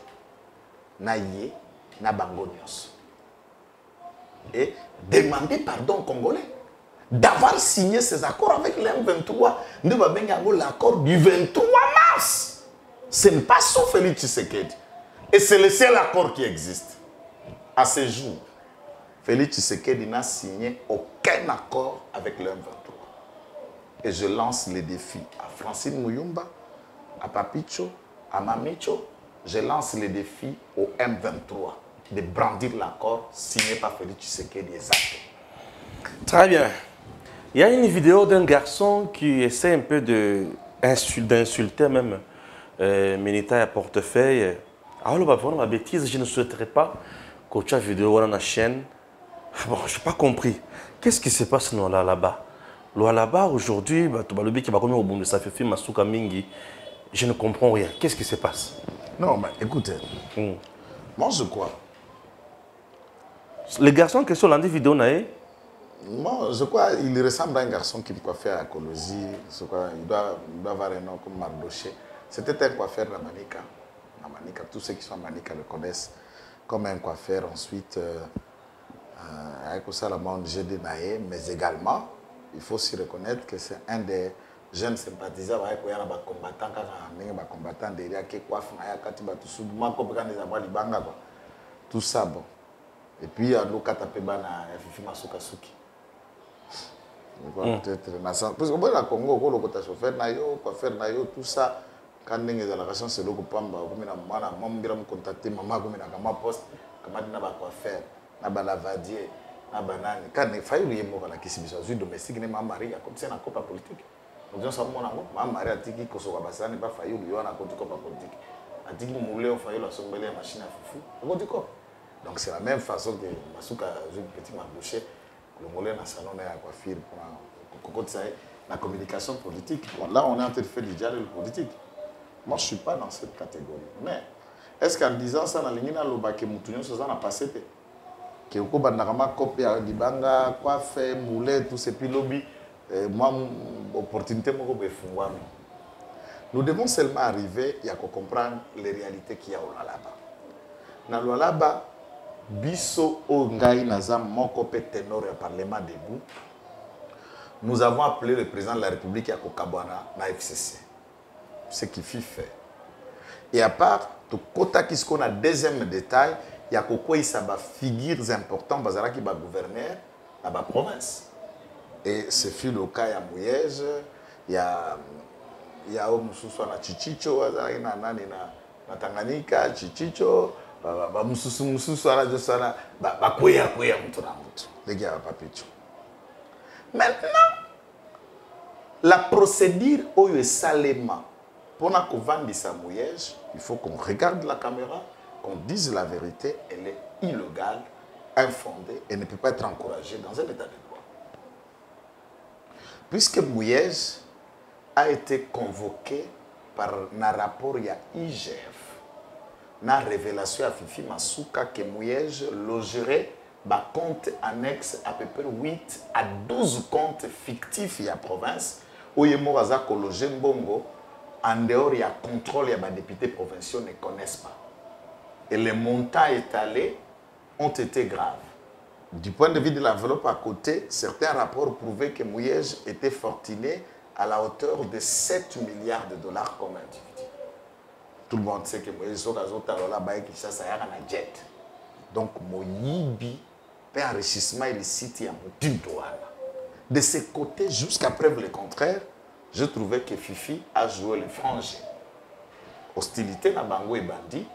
na yé, na Bango nyos. Et demander pardon aux Congolais d'avoir signé ces accords avec les M23. Nous avons l'accord du 23 mars. Ce n'est pas sous Félix Tshisekedi. Et c'est le seul accord qui existe. À ce jour, Félix Tshisekedi n'a signé aucun accord avec le M23. Et je lance les défis à Francine Muyumba, à Papicho, à Mamicho. Je lance les défis au M23 de brandir l'accord signé par Félix Tshisekedi exact. Très bien. Il y a une vidéo d'un garçon qui essaie un peu d'insulter même Minita à portefeuille. Alors, bah, voilà ma bêtise, je ne souhaiterais pas que tu as une vidéo dans la chaîne. Bon, je n'ai pas compris. Qu'est-ce qui se passe là-bas? Là-bas, aujourd'hui, qui va comme au bout de ça fait film Masuka Mingi. Je ne comprends rien. Qu'est-ce qui se passe? Non, mais écoutez, moi je crois. Les garçons qui sont dans des vidéos, moi, je crois qu'il ressemble à un garçon qui me coiffait à Colosie. Il doit avoir un nom comme Mardoché. C'était un coiffeur à Manika. À Manika. Tous ceux qui sont à Manika le connaissent comme un coiffeur. Ensuite, avec Salamand GD Naé, mais également, il faut aussi reconnaître que c'est un des jeunes sympathisants avec les combattants, les combattants derrière qui coiffent, tout ça, bon. Et puis, il y a l'autre qui a Fifi Masuka Suki. Peut-être parce que au Congo, on a chauffeur, coiffeur, tout ça. Quand on est dans la région, c'est le groupe Pamba. On a contacté maman, on a poste, on a coiffeur, on a lavadier, on a banane. Quand il faut y aller, qui s'est mis domestique, on a marié, comme c'est un couple politique. Nous avons un marié à Tiki, Kosovo Bassani, pas failli, on a un couple politique. À Tiki, on a failli la sombrer la machine à foufou. On dit quoi? Donc c'est la même façon que Masuka a joué petit Marbouché. Le mollet dans le salon de la coiffure pour la communication politique. Bon, là, on est en train de faire du dialogue politique. Moi, je ne suis pas dans cette catégorie. Mais est-ce qu'en disant ça, dans la ligne, on a passé que on a copié du banga, coiffé, moulet, tout ce lobby. Moi, opportunité, nous devons seulement arriver à comprendre les réalités qu'il y a au Lualaba. Dans le Lualaba, Bisso Ongai Nazam Mokope Ténor au Parlement debout. Nous avons appelé le président de la République à Kokabwana, na FCC. Ce qui fut fait. Et à part, tout quota qui a deuxième détail, il y a quoi figures importantes, bazara qui va gouverner dans la province. Et ce fut le cas à Mouyège, il y a Omususu na Chichicho, na Tanganyika, Chichicho. Maintenant, la procédure au Salema, pour qu'on vende sa mouillage, il faut qu'on regarde la caméra, qu'on dise la vérité, elle est illégale, infondée et ne peut pas être encouragée dans un état de droit. Puisque Mouyège a été convoqué par un rapport, il y a IGF. Na révélation à Fifi Masuka que Mouyège logerait un compte annexe à peu près 8 à 12 comptes fictifs de la province où il y a logé Mbongo en dehors il y a contrôle et les députés provinciaux ne connaissent pas. Et les montants étalés ont été graves. Du point de vue de l'enveloppe à côté, certains rapports prouvaient que Mouyège était fortuné à la hauteur de 7 milliards de dollars comme individu. Tout le monde sait que Moïse a jet. Donc, Moïbi, un enrichissement illicite, de ce côté, jusqu'à preuve le contraire, je trouvais que Fifi a joué le frangé. Hostilité dans Bango et Bandi,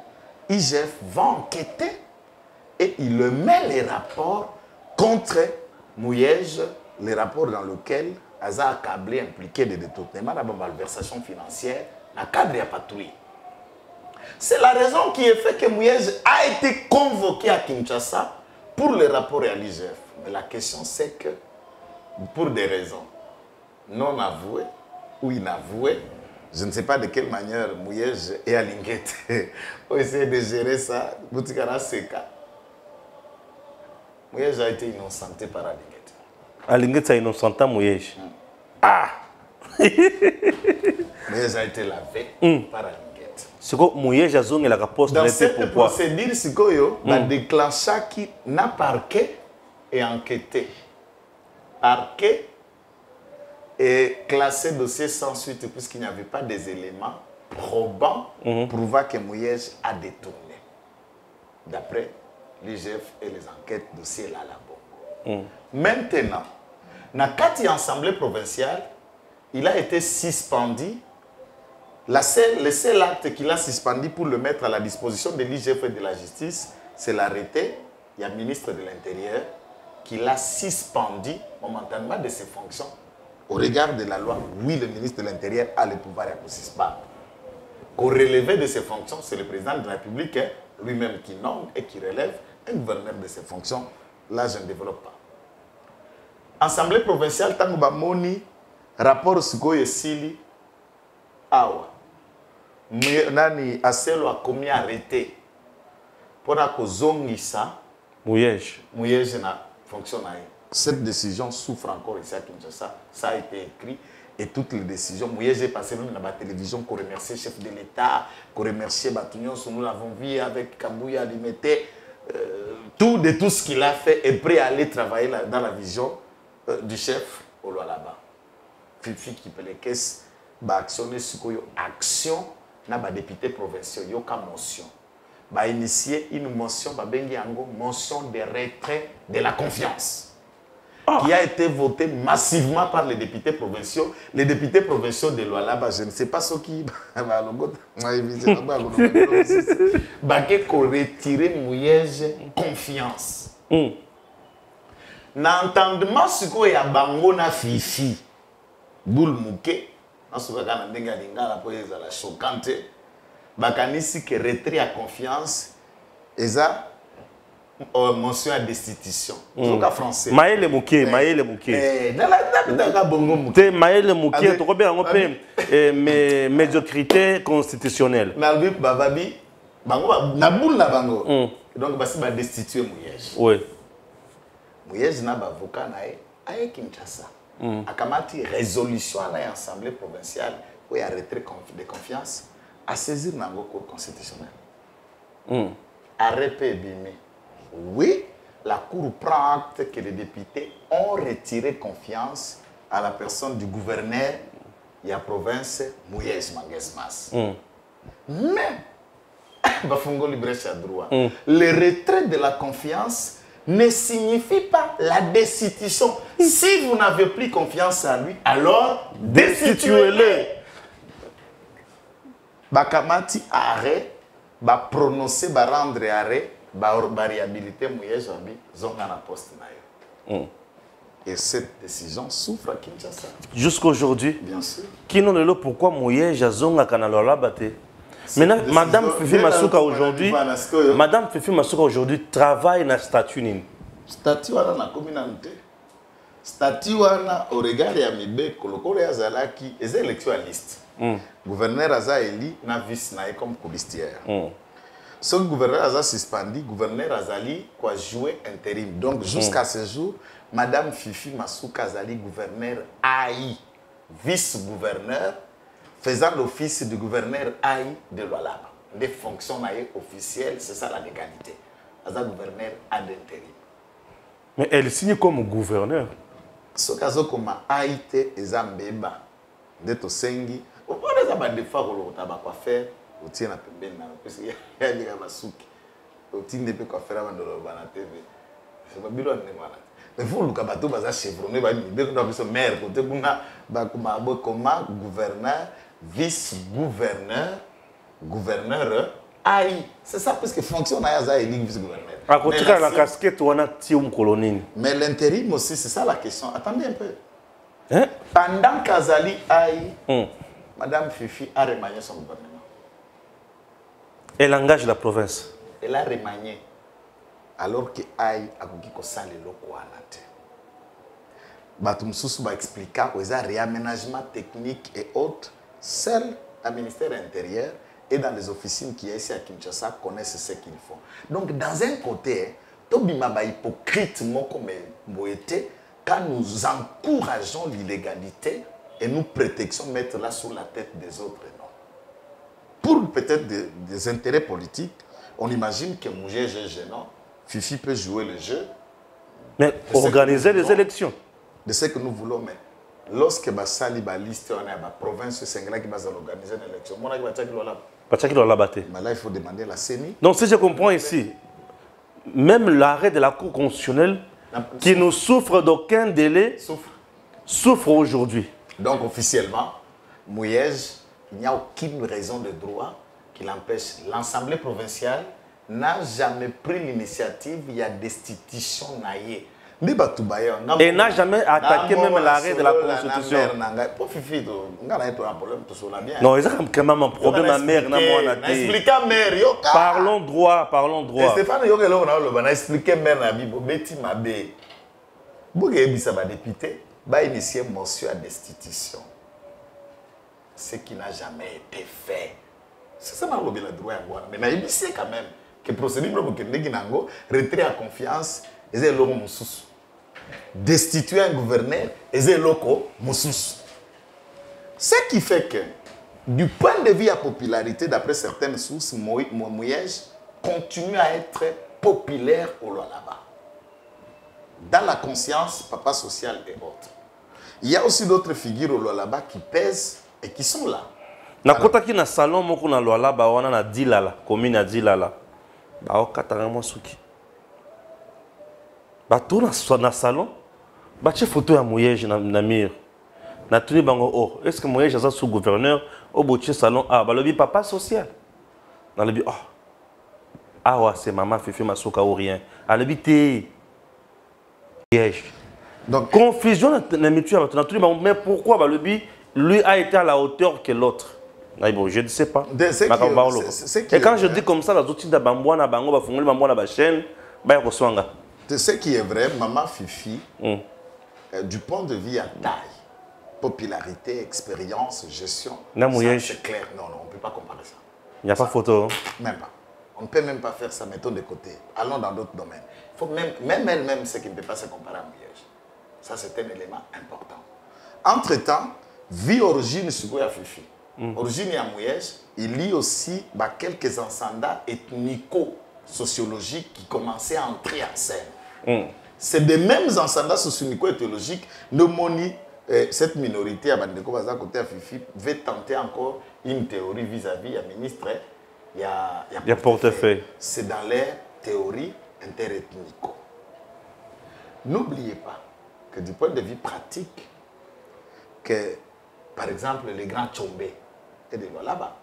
IGF va enquêter et il met les rapports contre Mouyège, les rapports dans lesquels Aza accablé, impliqué de détournement, de malversation financière, dans le cadre de la patrouille. C'est la raison qui a fait que Mouyège a été convoqué à Kinshasa pour le rapport à l'IGF. Mais la question c'est que, pour des raisons non avouées ou inavouées, Je ne sais pas de quelle manière Mouyej et Alinguette ont essayé de gérer ça. Boutikara Seka. Mouyej a été innocenté par Alinguette. Alinguette a innocenté Mouyej. Ah Mouyej a été lavé par Alinguette. C'est quoi Mouyej a zoné la poste. Dans cette procédure, c'est quoi va déclencher qui n'a parquet et enquêté. Parquet et classé dossier sans suite puisqu'il n'y avait pas des éléments probants prouvant que Mouyej a détourné. D'après l'IGF et les enquêtes dossier là là-bas. Maintenant, dans la assemblée provinciale, il a été suspendu. Le seul acte qu'il a suspendu pour le mettre à la disposition de l'IGF et de la justice, c'est l'arrêté. Il y a le ministre de l'Intérieur qui l'a suspendu momentanément de ses fonctions. Au regard de la loi, oui, le ministre de l'Intérieur a le pouvoir de suspendre. Au relevé de ses fonctions, c'est le président de la République lui-même qui nomme et qui relève un gouverneur de ses fonctions. Là, je ne développe pas. Assemblée provinciale, tant que moni rapport Sugoye Sili, awa. Nani Aselo a commis arrêté pour que Zongisa Mouyej na fonctionne. Cette décision souffre encore ici à Kinshasa. Ça a été écrit et toutes les décisions. Mouyej est passé même dans la télévision pour remercier le chef de l'État, pour remercier Batunion, nous l'avons vu avec Kabouya Limete. Tout ce qu'il a fait est prêt à aller travailler dans la vision du chef au là-bas. Fifi qui peut les caisses, actionner action, na ba député provinciaux, yoka motion. Ba initier une motion, ba bengi ango motion de retrait de la confiance. Qui a été votée massivement par les députés provinciaux. Les députés provinciaux de Lualaba, je ne sais pas ce qui ko retirer Mouyej confiance. N'entendement ce que ya bango na Fifi boule mouké na soka kana ndenga lingala po eza la choquante bakanisi que retrait à confiance eza mention à destitution. Zoka français. Maël Mouké, Maël Mouké. Te Maël Mouké, tu connais un peu médiocrité constitutionnelle. Malgré Bababi, bango na boule na bango. Donc basi ba destituer Mouyej. Oui. Mouyej na ba avocat na aye Kinshasa. Akamati résolution à l'Assemblée provinciale où il y a retrait de confiance à saisir dans le cours constitutionnel. Arrêt Bimé. Oui, la Cour prend acte que les députés ont retiré confiance à la personne du gouverneur de la province Mouyej Mangesmas. Mais, le retrait de la confiance ne signifie pas la destitution. Si vous n'avez plus confiance en lui, alors destituez-le. Bakamati arrêt, ba prononcer, ba rendre arrêt, ba réhabiliter Mouyej Ambi, zonga na poste na yo. Et cette décision souffre à Kinshasa. Jusqu'aujourd'hui. Bien sûr. Qui n'ont le pourquoi Mouyej a zonga kanalola bate. Maintenant, Madame Fifi Masuka aujourd'hui, Madame Fifi Masuka aujourd'hui travaille dans le statut nini. Statut wana na communauté. Statut wana au regard ya mibe kolokolo ya zalaki eza élection à liste. Gouverneur aza eli na vice na comme colistière. Ce gouverneur aza suspendu, gouverneur azali quoi jouer intérim. Donc jusqu'à ce jour, Madame Fifi Masuka azali gouverneur AI, vice-gouverneur faisant l'office du gouverneur AI de Lualaba. Des fonctions officielles, c'est ça la légalité. Aza gouverneur à l'intérim. Mais elle signe comme gouverneur. Ce cas comme Haïti et Zambéba, d'être sengi, au point de ça, des fois, on a quoi faire, on tient à peine, parce qu'il y a des gens qui tient des peu quoi faire avant de le voir la TV. C'est pas bien de malade. Mais vous, le cabato, vous avez chevronné, vous avez dit maire, vous avez dit comment gouverneur, vice-gouverneur, gouverneur, aïe. C'est ça parce que fonctionne à Yaza et vice-gouverneur. À côté de la casquette, on a Tioum Colonine. Mais l'intérim aussi, c'est ça la question. Attendez un peu. Hein? Pendant qu'Azali aïe, Madame Fifi a remanié son gouvernement. Elle engage la province. Elle a remanié. Alors que aïe a dit que ça les locaux à la tête. Batum Soussou va expliquer que les réaménagements techniques et autres, seul le ministère intérieur et dans les officines qui sont ici à Kinshasa connaissent ce qu'ils font. Donc, dans un côté, Tobima ba hypocrite comme Moïté, quand nous encourageons l'illégalité et nous prétextons mettre là sur la tête des autres, non. Pour peut-être des intérêts politiques, on imagine que Moujé gênant, Fifi peut jouer le jeu. Mais organiser les élections. De ce que nous voulons, mais lorsque Bassali ba liste on a la province Sengla qui va organiser une élection, moi là il faut demander la CENI. Donc si je comprends ici, même l'arrêt de la Cour constitutionnelle qui ne souffre d'aucun délai souffre aujourd'hui. Donc officiellement, Mouyej, il n'y a aucune raison de droit qui l'empêche. L'Assemblée provinciale n'a jamais pris l'initiative, il y a destitution naïe. Et n'a jamais attaqué même l'arrêt de la Constitution. Non, ils ont quand même un problème à mère. Parlons droit, parlons droit. Stéphane Yokelon a expliqué mère na Bibo, Betty Mabé. Bougébissa va député, va initier motion à destitution. Ce qui n'a jamais été fait. C'est ça le droit à voir. Mais il sait quand même que le procédure pour que Neginango retrait à confiance et c'est l'homme moussous. Destituer un gouverneur et c'est l'homme moussous. Ce qui fait que, du point de vue à popularité, d'après certaines sources, Mouyej continue à être populaire au Lualaba. Dans la conscience, papa social et autres. Il y a aussi d'autres figures au Lualaba qui pèsent et qui sont là. Nakotaki na salon moko na Lualaba wana na Dilala, commune à Dilala. Ba okatanga mwasuki. Ba to na salon, ba che photo ya Mouyej na mur. Na tuni bango oh, est-ce que Mouyej est sous gouverneur au bout salon ah ba lobi papa social. Na lobi oh. Ah ouais, c'est maman Fifi Masuka ou rien. À l'habité. Donc confusion na mutuelle na tuni bango mais pourquoi ba lobi lui a été à la hauteur que l'autre. Bon, je ne sais pas. Et quand je dis comme ça, les autres de Bambouana, Bango, Bafongoli, Bambouana, Bachen, Bayakoswanga. Ce qui est vrai, Maman Fifi, du point de vue à taille, popularité, expérience, gestion, c'est clair. Non, non, on ne peut pas comparer ça. Il n'y a pas photo. Même pas. On ne peut même pas faire ça, mettons de côté. Allons dans d'autres domaines. Il faut même elle-même, ce qui ne peut pas se comparer à Mouyej. Ça, c'est un élément important. Entre-temps, vie origine sur à Fifi. Origine à Mouyej, il y a aussi quelques ascendants ethnico-sociologiques qui commençaient à entrer en scène. C'est des mêmes ascendants socio-ethnologiques. Cette minorité à Bandeko Baza côté à Fifi veut tenter encore une théorie vis-à-vis du ministre. Il y a portefeuille. C'est dans les théories interethnico. N'oubliez pas que du point de vue pratique, que par exemple les grands Tchombé et de Lualaba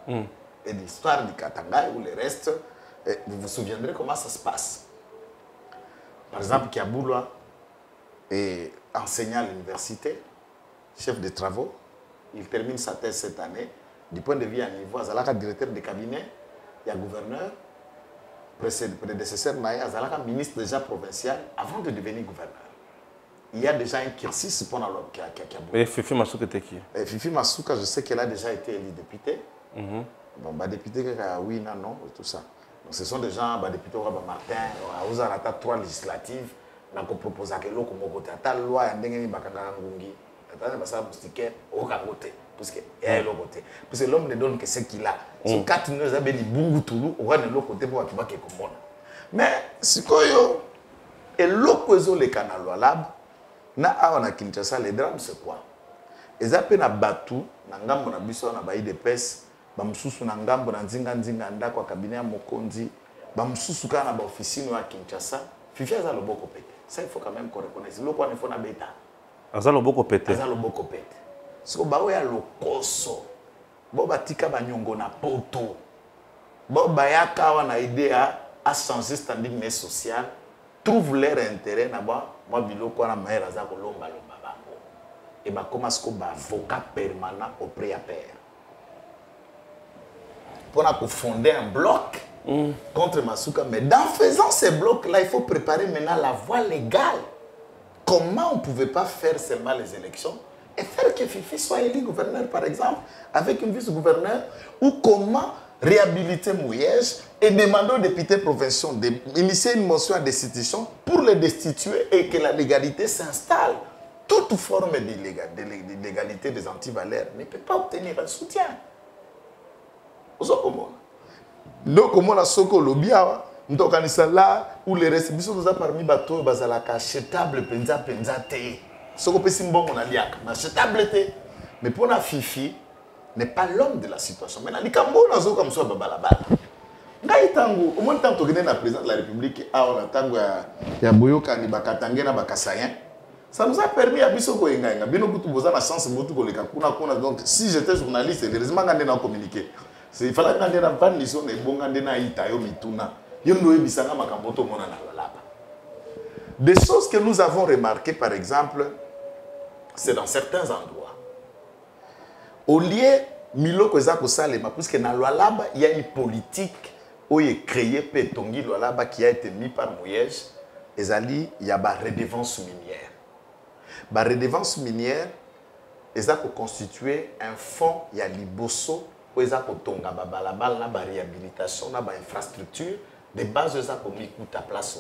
et l'histoire du Katanga ou le reste, vous vous souviendrez comment ça se passe. Par exemple, Kiaboula est enseignant à l'université, chef de travaux, il termine sa thèse cette année. Du point de vue à niveau, Azalaka directeur de cabinet, il y a gouverneur, prédécesseur Naï, Azalaka ministre déjà provincial avant de devenir gouverneur. Il y a déjà un cursus pendant l'homme qui a Et Fifi Masuka était qui? Fifi Masuka, je sais qu'elle a déjà été élue députée. Bon, député, oui, non, tout ça. Donc, ce sont des gens, députés, Martin, aux arata 3 législatives, on a proposé que l'eau comme côté, la loi, il y a des parce que l'homme ne donne que ce qu'il a. Si 4 ans, il a des bungu toulou, on va de l'autre côté pour qu'il y ait comme mais si koyo et l'autre les canaux à l'ab, na awana Kinshasa les drames c'est quoi? Et ça peut na batu, na ngambo na biso na bayi de pes, ba mususu na ngambo na nzinga ndako cabinet ya Mokonzi, ba mususu kana ba officine à Kinshasa, Fifi aza loboko pété. Ça il faut quand même qu'on reconnaisse. Loko ne faut na beta. Aza loboko pété. Aza loboko pété. So bawe ya lokoso. Bo batika banyongo na poto. Bo bayaka wana idea à changer standing social, trouve leur intérêt là-bas. Moi biloko na maire aza ko lomba bango. Et ba commence ko ba avocat permanent auprès à père. Pour fonder un bloc contre Masuka. Mais dans faisant ces blocs-là, il faut préparer maintenant la voie légale. Comment on ne pouvait pas faire seulement les élections, et faire que Fifi soit élu gouverneur, par exemple, avec une vice-gouverneur, ou comment réhabiliter Mouyège et demander aux députés provinciaux d'initier une motion à destitution pour les destituer et que la légalité s'installe. Toute forme d'illégalité des antivaleurs ne peut pas obtenir un soutien. Donc, comment la soko lobia, nous organisons là où les récépissés nous ont parmi bateaux, bazalaka achetable penza te. Soko pesimbo on a liak, achetable te. Mais pour la Fifi n'est pas l'homme de la situation. Mais les Cambo na zo comme ça babalabala. Ngai tango, au moins tant que le président de la République a on tango ya boyoka ni bakatange na bakasayen. Ça nous a permis à Bissoko et Ngaïna. Bien au bout de la chance, donc si j'étais journaliste, heureusement que je communiqué. Il fallait que je fasse des choses et bon des choses que nous avons remarquées, par exemple, c'est dans certains endroits. Au lieu Milo Kozako Salema, puisque dans Lualaba, il y a une politique où il est créé Pétongi Lualaba qui a été mis par Mouyège. Et il y a une redevance minière. La redevance minière, ils ont constitué un fonds, il y a l'Ibosso, où ils ont la réhabilitation, la infrastructure, des bases, ils ont mis à place.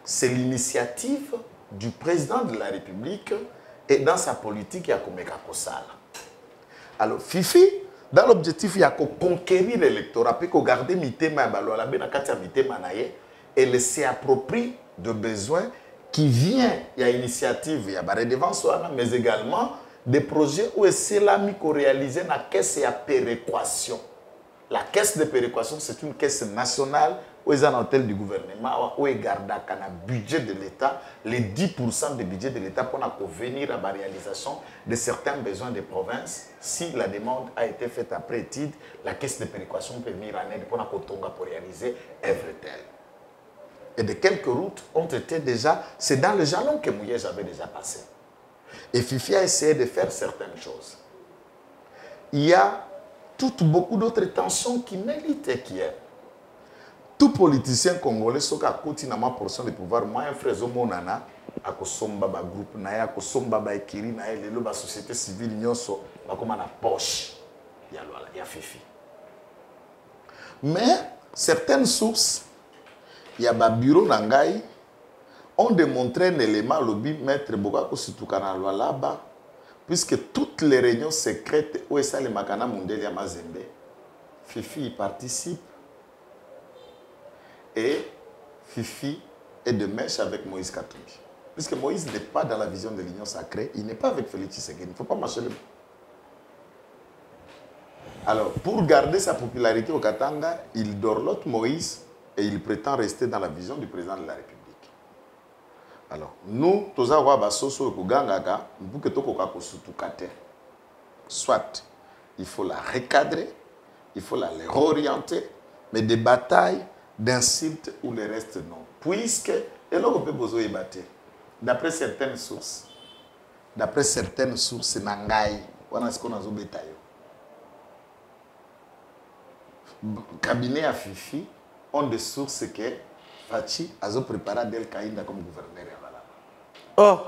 C'est l'initiative du président de la République et dans sa politique, il y a comme Kosala. Alors, Fifi, dans l'objectif, il y a conquérir l'électorat, puis garder Mitema et laisser approprier de besoins qui vient, il y a initiative, il y a des redevances, mais également des projets où c'est là qu'on réalise la caisse de péréquation. La caisse de péréquation, c'est une caisse nationale où ils ont en tête du gouvernement, où ils gardent le budget de l'État, les 10% du budget de l'État pour venir à la réalisation de certains besoins des provinces. Si la demande a été faite après étude, la caisse de péréquation peut venir en aide pour réaliser œuvre telle. Et de quelques routes ont été déjà... C'est dans le jalon que Mouyège avait déjà passé. Et Fifi a essayé de faire certaines choses. Il y a beaucoup d'autres tensions qui méritent et qui est. Tout politicien congolais, ce qui a continué ma portion de pouvoir, moi, un frère Zomonana, à Kosomba, groupe, à Kosomba, à Ekiri, à la société civile, à comme la poche, il y a Fifi. Mais certaines sources, il y a des bureaux Nangai ont démontré un élément, lobby maître Bokako Sutukana là-bas, puisque toutes les réunions secrètes où est le Makana Mundeli à Mazembe, Fifi y participe. Et Fifi est de mèche avec Moïse Katumbi. Puisque Moïse n'est pas dans la vision de l'Union sacrée, il n'est pas avec Félix Tshisekedi. Il ne faut pas marcher le... Alors, pour garder sa popularité au Katanga, il dorlote Moïse et il prétend rester dans la vision du président de la République. Alors, nous, tous les gens soit il faut la recadrer, il faut la réorienter, mais des batailles d'insultes ou le reste non. Puisque, et là, on peut besoin de battre. D'après certaines sources, c'est Nangai, on a ce qu'on a dit. Cabinet à Fifi ont des sources que Fachi a préparé Del Kaïnda comme gouverneur. Oh!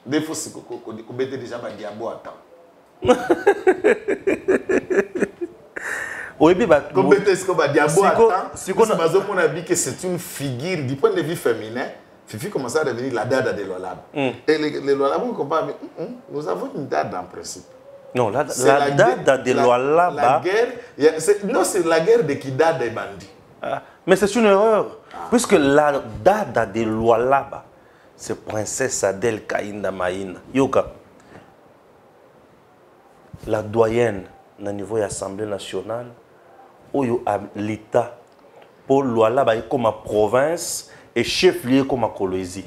Des fois, c'est qu'on mettait déjà un diabo à temps. Oui, mais comme mettait ce qu'on a diabo à temps, c'est une figure du point de vue féminin. Fifi commence à devenir la dada de l'Olab. Et les Lolab, nous avons une dada en principe. Non, la dada de l'Olab. La guerre, non, c'est la guerre de Kida des bandits. Mais c'est une erreur. Puisque la dada de l'Olab, c'est princesse Adèle Kaïnda Maïna. Yoka. La doyenne, au niveau de l'Assemblée nationale, où l'État, pour l'Olab, comme province, et chef-lieu comme Kolwezi.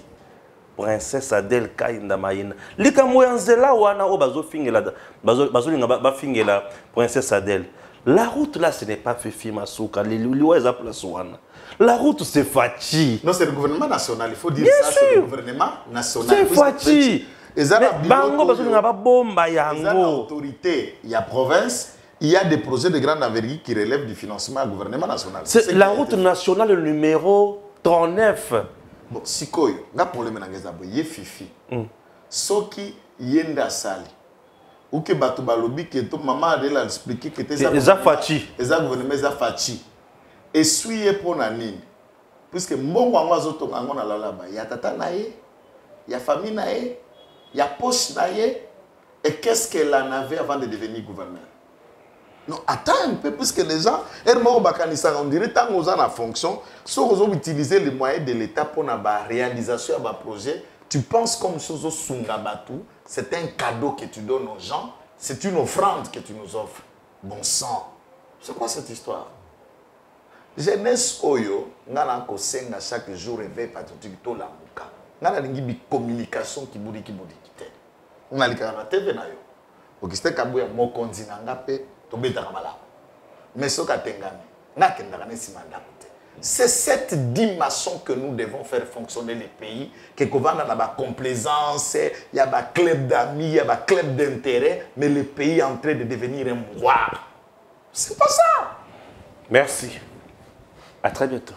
Princesse Adèle Kaïnda Maïna. Lika moyanzela wana o bazo fingela princesse Adèle. La route là ce n'est pas Fifi Masuka, la route c'est Fachi. Non, c'est le gouvernement national, il faut dire bien ça, sûr. c'est le gouvernement national. C'est Fachi. Bango bazo ngaba bomba yango. Autorité, il y a province, il y a des projets de grande envergure qui relèvent du financement du gouvernement national. C'est la route nationale numéro 39. Bon, si quoi, il y a un problème dans les Fifi. Soki yenda sali, ou que bato balobi que to maman a déjà expliqué que tes Fachi. Eza gouvernement eza Fachi. Et suye pour nani. Puisque mbongo ngo azoto ngo na lalaba. Ya tata na ye, ya famille na ye, ya poche na ye. Et qu'est-ce qu'elle en avait avant de devenir gouverneur? Non, attends un peu, puisque les gens, on dirait tant qu'on a la fonction, si on utilise les moyens de l'État pour la réalisation de un projet, tu penses comme chose Sungabatou, c'est un cadeau que tu donnes aux gens, c'est une offrande que tu nous offres. Bon sang. C'est quoi cette histoire? Jeunesse Oyo, ngana ko senga chaque jour réveil patriotique to la muka. Ngana lingi bi communication ki budi kite. Ngana likana TV na yo. Augustin Kabuya mokonzi na ngape to betaka malamu. Mais soka tengami, na kendaka ne simanda kote. C'est cette dimension que nous devons faire fonctionner les pays, que kovana na ba complaisance, il y a ba club d'amis, il y a ba club d'intérêt, mais le pays est en train de devenir un mouroir. C'est pas ça. Merci. À très bientôt.